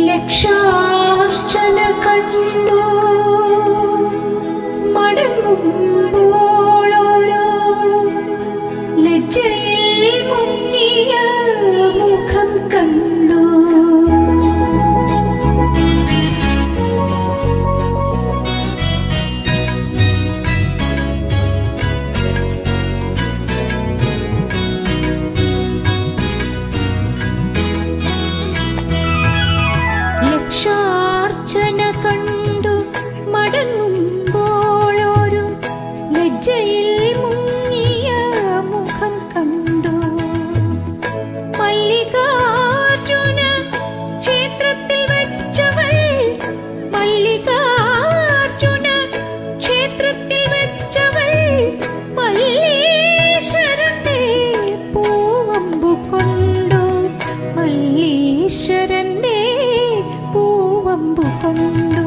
ലക്ഷാർച്ചന കണ്ടു മടങ്ങുമ്പോളോരോ ലജ്ജയിൽ മുങ്ങിയ മുഖം കണ്ടു. ലക്ഷാർച്ചന കണ്ടു മടങ്ങുമ്പോളൊരു ലജ്ജയിൽ മുങ്ങിയ മുഖം കണ്ടു. മല്ലികാർജുന ക്ഷേത്രത്തിൽ വെച്ചവൾ, മല്ലികാർജുന ക്ഷേത്രത്തിൽ വെച്ചവൾ മല്ലീശ്വരന്റെ പൂവമ്പു കൊണ്ടു, മല്ലീശ്വരന്റെ പൂവമ്പു കൊണ്ടു.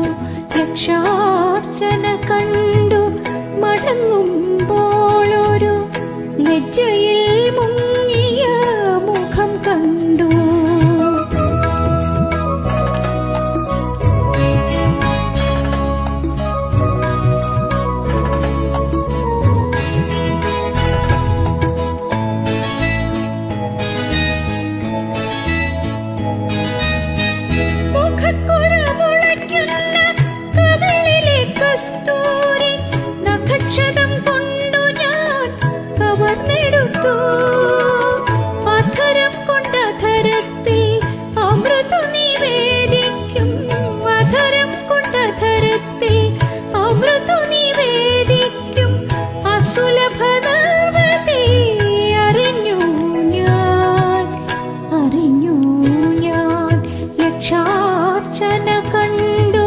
ലക്ഷാർച്ചന കണ്ടു മടങ്ങുമ്പോളൊരു ലജ്ജയിൽ മുങ്ങിയ മുഖം കണ്ടു. ലക്ഷാർച്ചന കണ്ടു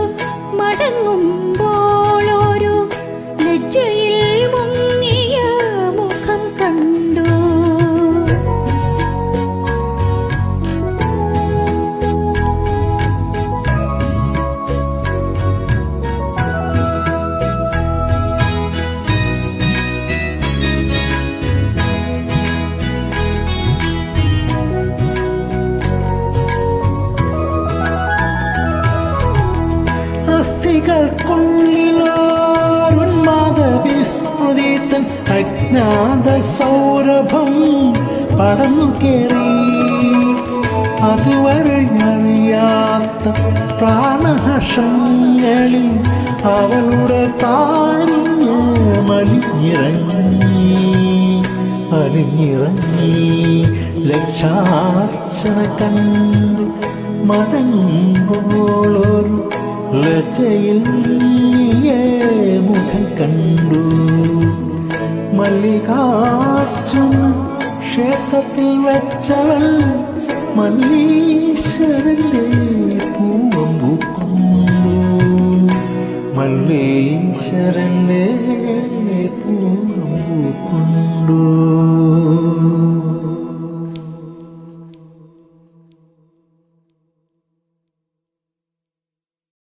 മടങ്ങുമ്പോളൊരു ലജ്ജയിൽ മുങ്ങിയ മുഖം കണ്ടു. അസ്ഥികൾക്കുള്ളിലോരുന്മാദ വിസ്മൃതിതൻ അജ്ഞാത സൗരഭം പടന്നു കേറി. അതുവരെ അറിയാത്ത പ്രാണഹർഷങ്ങളിൽ അവളുടെ താരുണ്യമലിഞ്ഞിറങ്ങി. ലക്ഷാർച്ചന കണ്ടു മടങ്ങുമ്പോളൊരു ലജ്ജയിൽ മുഖം കണ്ടു. മല്ലികാർജുന ക്ഷേത്രത്തിൽ വെച്ചവൾ മല്ലീശ്വരന്റെ പൂവമ്പു കൊണ്ടു, മല്ലീശ്വരന്റെ പൂവമ്പു കൊണ്ടു.